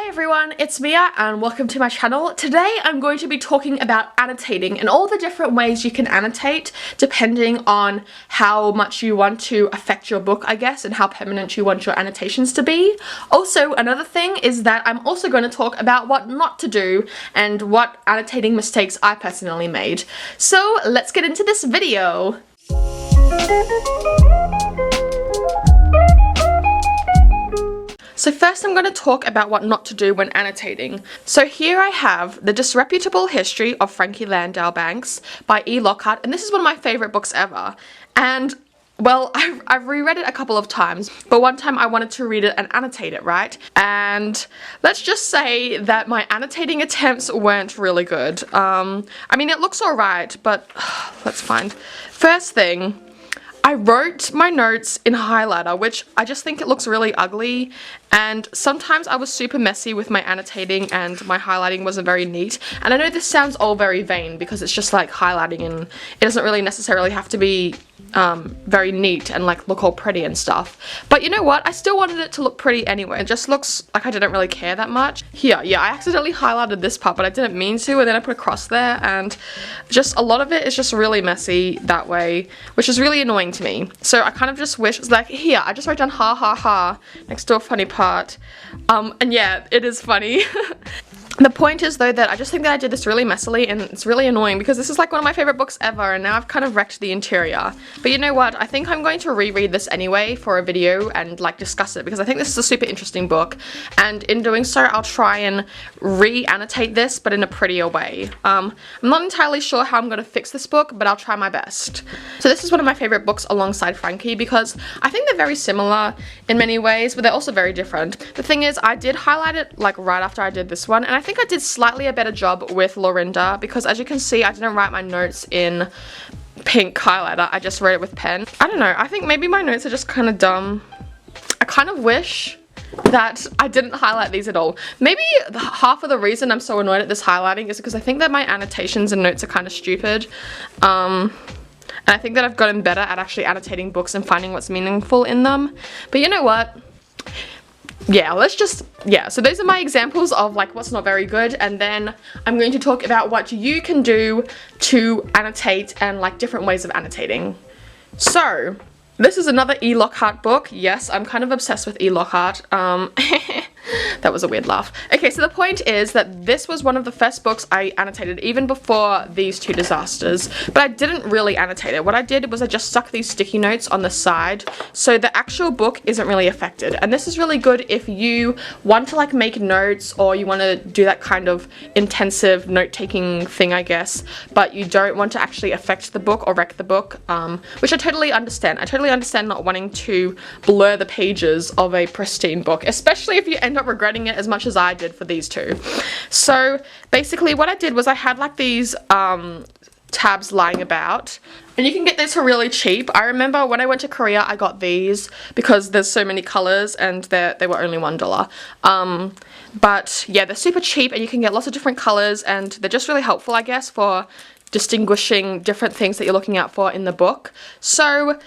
everyone, it's Mia and welcome to my channel. Today I'm going to be talking about annotating and all the different ways you can annotate depending on how much you want to affect your book, I guess, and how permanent you want your annotations to be. Also, another thing is that I'm also going to talk about what not to do and what annotating mistakes I personally made. So let's get into this video. So first I'm going to talk about what not to do when annotating. So here I have The Disreputable History of Frankie Landau Banks by E. Lockhart, and this is one of my favourite books ever. And well, I've reread it a couple of times, but one time I wanted to read it and annotate it, right? And let's just say that my annotating attempts weren't really good. I mean, it looks alright, but let's find. First thing, I wrote my notes in highlighter, which I just think it looks really ugly, and sometimes I was super messy with my annotating and my highlighting wasn't very neat. And I know this sounds all very vain because it's just like highlighting and it doesn't really necessarily have to be very neat and like look all pretty and stuff. But you know what? I still wanted it to look pretty anyway. It just looks like I didn't really care that much. Here, yeah, I accidentally highlighted this part, but I didn't mean to, and then I put a cross there, and just a lot of it is just really messy that way, which is really annoying to me. So I kind of just wish, it's like, here, I just wrote down ha ha ha next to a funny part. And yeah, it is funny. The point is though that I just think that I did this really messily and it's really annoying because this is like one of my favorite books ever and now I've kind of wrecked the interior. But you know what, I think I'm going to reread this anyway for a video and like discuss it because I think this is a super interesting book, and in doing so I'll try and re-annotate this but in a prettier way. I'm not entirely sure how I'm going to fix this book, but I'll try my best. So this is one of my favorite books alongside Frankie because I think they're very similar in many ways, but they're also very different. The thing is, I did highlight it like right after I did this one, and I think I did slightly a better job with Lorinda because as you can see I didn't write my notes in pink highlighter, I just wrote it with pen. I don't know, I think maybe my notes are just kind of dumb. I kind of wish that I didn't highlight these at all. Maybe half of the reason I'm so annoyed at this highlighting is because I think that my annotations and notes are kind of stupid. And I think that I've gotten better at actually annotating books and finding what's meaningful in them. But you know what? Yeah, so those are my examples of like what's not very good, and then I'm going to talk about what you can do to annotate and like different ways of annotating. So, this is another E. Lockhart book. Yes, I'm kind of obsessed with E. Lockhart. That was a weird laugh. Okay, so the point is that this was one of the first books I annotated even before these two disasters, but I didn't really annotate it. What I did was I just stuck these sticky notes on the side, so the actual book isn't really affected. And this is really good if you want to like make notes or you want to do that kind of intensive note-taking thing, I guess, but you don't want to actually affect the book or wreck the book, which I totally understand. I totally understand not wanting to blur the pages of a pristine book, especially if you end up regretting it as much as I did for these two. So basically what I did was I had like these tabs lying about, and you can get these for really cheap. I remember when I went to Korea I got these because there's so many colors and they were only $1. But yeah, they're super cheap and you can get lots of different colors and they're just really helpful, I guess, for distinguishing different things that you're looking out for in the book. So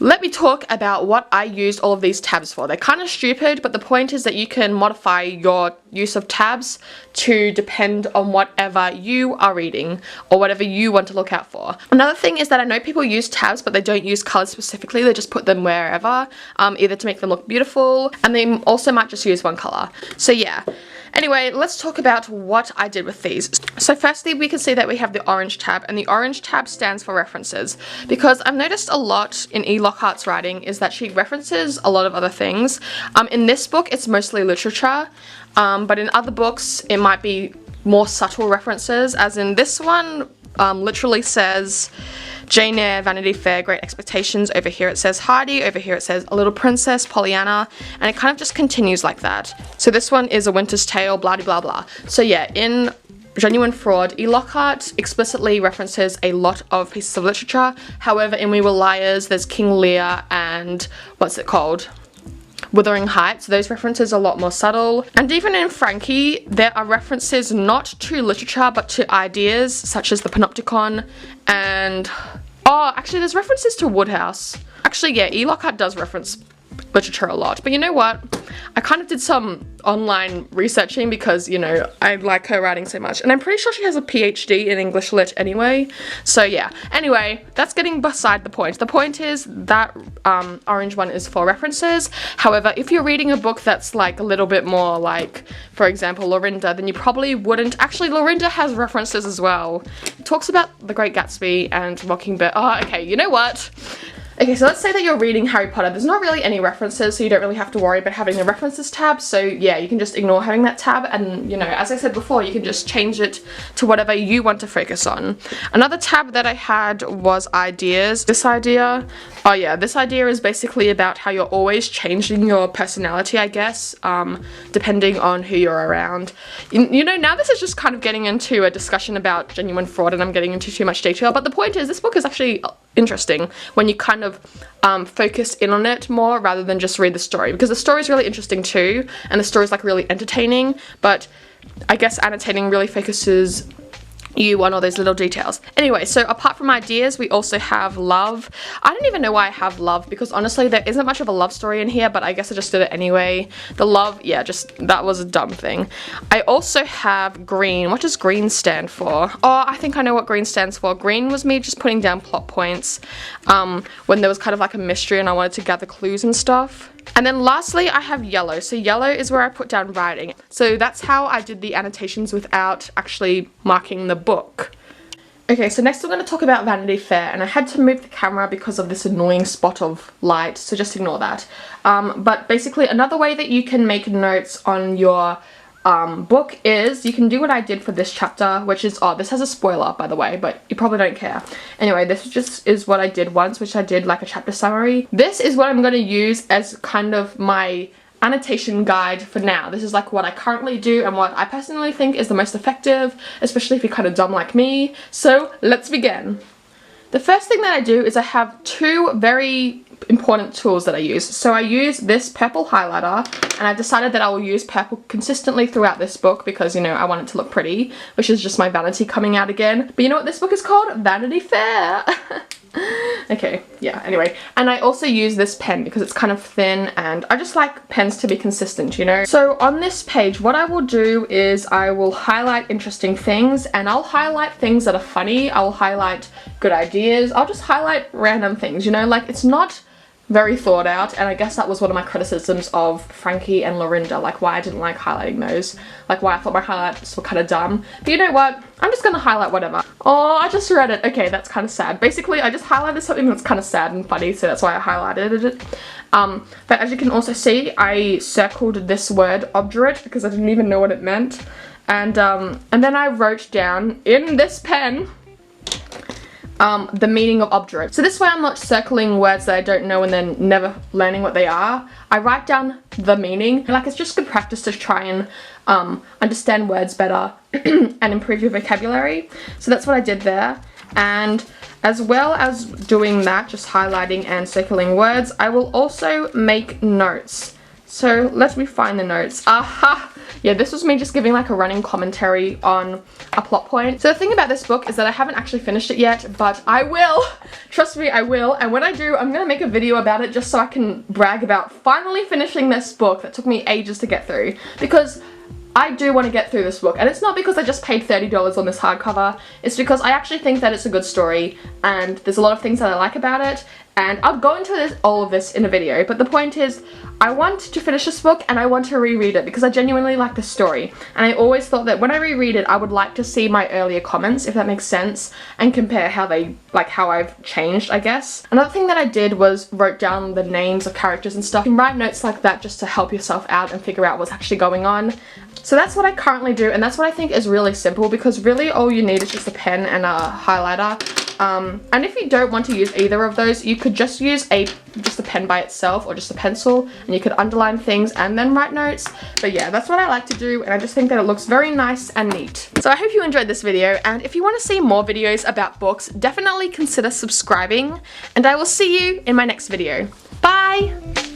let me talk about what I used all of these tabs for. They're kind of stupid, but the point is that you can modify your use of tabs to depend on whatever you are reading or whatever you want to look out for. Another thing is that I know people use tabs, but they don't use colors specifically. They just put them wherever, either to make them look beautiful, and they also might just use one color. So yeah. Anyway, let's talk about what I did with these. So firstly, we can see that we have the orange tab, and the orange tab stands for references, because I've noticed a lot in E. Lockhart's writing is that she references a lot of other things. In this book, it's mostly literature, but in other books, it might be more subtle references, as in this one literally says Jane Eyre, Vanity Fair, Great Expectations. Over here it says Heidi, over here it says A Little Princess, Pollyanna, and it kind of just continues like that. So this one is A Winter's Tale, blah blah blah. So yeah, in Genuine Fraud, E. Lockhart explicitly references a lot of pieces of literature. However, in We Were Liars, there's King Lear and what's it called? Wuthering Heights. Those references are a lot more subtle. And even in Frankie, there are references not to literature but to ideas such as the Panopticon and... oh, actually there's references to Woodhouse. Actually, yeah, E. Lockhart does reference literature a lot. But you know what? I kind of did some online researching because, you know, I like her writing so much. And I'm pretty sure she has a PhD in English Lit anyway. So yeah. Anyway, that's getting beside the point. The point is that orange one is for references. However, if you're reading a book that's like a little bit more like, for example, Lorinda, then you probably wouldn't. Actually, Lorinda has references as well. It talks about The Great Gatsby and Mockingbird. Oh, okay, you know what? Okay, so let's say that you're reading Harry Potter. There's not really any references, so you don't really have to worry about having the references tab. So yeah, you can just ignore having that tab, and you know, as I said before, you can just change it to whatever you want to focus on. Another tab that I had was ideas. This idea, oh yeah, this idea is basically about how you're always changing your personality, I guess, depending on who you're around. You know, now this is just kind of getting into a discussion about genuine fraud, and I'm getting into too much detail, but the point is, this book is actually interesting when you kind of focus in on it more rather than just read the story, because the story is really interesting too, and the story is like really entertaining, but I guess annotating really focuses you on all those little details. Anyway, so apart from ideas, we also have love. I don't even know why I have love, because honestly there isn't much of a love story in here, but I guess I just did it anyway. The love, yeah, just that was a dumb thing. I also have green. What does green stand for? Oh, I think I know what green stands for. Green was me just putting down plot points when there was kind of like a mystery and I wanted to gather clues and stuff. And then lastly, I have yellow. So yellow is where I put down writing. So that's how I did the annotations without actually marking the book. Okay, so next we're going to talk about Vanity Fair, and I had to move the camera because of this annoying spot of light, so just ignore that. But basically, another way that you can make notes on your book is you can do what I did for this chapter, which is, oh, this has a spoiler by the way, but you probably don't care. Anyway, this just is what I did once, which I did like a chapter summary. This is what I'm going to use as kind of my annotation guide for now. This is like what I currently do and what I personally think is the most effective, especially if you're kind of dumb like me. So let's begin. The first thing that I do is I have two very important tools that I use. So I use this purple highlighter, and I've decided that I will use purple consistently throughout this book because, you know, I want it to look pretty, which is just my vanity coming out again. But you know what this book is called? Vanity Fair. Okay, yeah, anyway. And I also use this pen because it's kind of thin, and I just like pens to be consistent, you know? So on this page, what I will do is I will highlight interesting things, and I'll highlight things that are funny, I'll highlight good ideas, I'll just highlight random things, you know? Like, it's not very thought out, and I guess that was one of my criticisms of Frankie and Lorinda, like why I didn't like highlighting those, like why I thought my highlights were kind of dumb. But you know what? I'm just gonna highlight whatever. Oh, I just read it. Okay, that's kind of sad. Basically, I just highlighted something that's kind of sad and funny, so that's why I highlighted it. But as you can also see, I circled this word obdurate because I didn't even know what it meant, and then I wrote down in this pen the meaning of obdurate. So this way I'm not circling words that I don't know and then never learning what they are. I write down the meaning. Like, it's just good practice to try and understand words better and improve your vocabulary. So that's what I did there. And as well as doing that, just highlighting and circling words, I will also make notes. So let me find the notes. Aha! Yeah, this was me just giving like a running commentary on a plot point. So the thing about this book is that I haven't actually finished it yet, but I will. Trust me, I will. And when I do, I'm gonna make a video about it just so I can brag about finally finishing this book that took me ages to get through. Because I do want to get through this book, and it's not because I just paid $30 on this hardcover, it's because I actually think that it's a good story, and there's a lot of things that I like about it, and I'll go into all of this in a video, but the point is, I want to finish this book and I want to reread it because I genuinely like the story, and I always thought that when I reread it I would like to see my earlier comments, if that makes sense, and compare how they, like how I've changed, I guess. Another thing that I did was wrote down the names of characters and stuff. You can write notes like that just to help yourself out and figure out what's actually going on. So that's what I currently do, and that's what I think is really simple, because really all you need is just a pen and a highlighter. And if you don't want to use either of those, you could just use just a pen by itself or just a pencil, and you could underline things and then write notes. But yeah, that's what I like to do, and I just think that it looks very nice and neat. So I hope you enjoyed this video, and if you want to see more videos about books, definitely consider subscribing, and I will see you in my next video. Bye!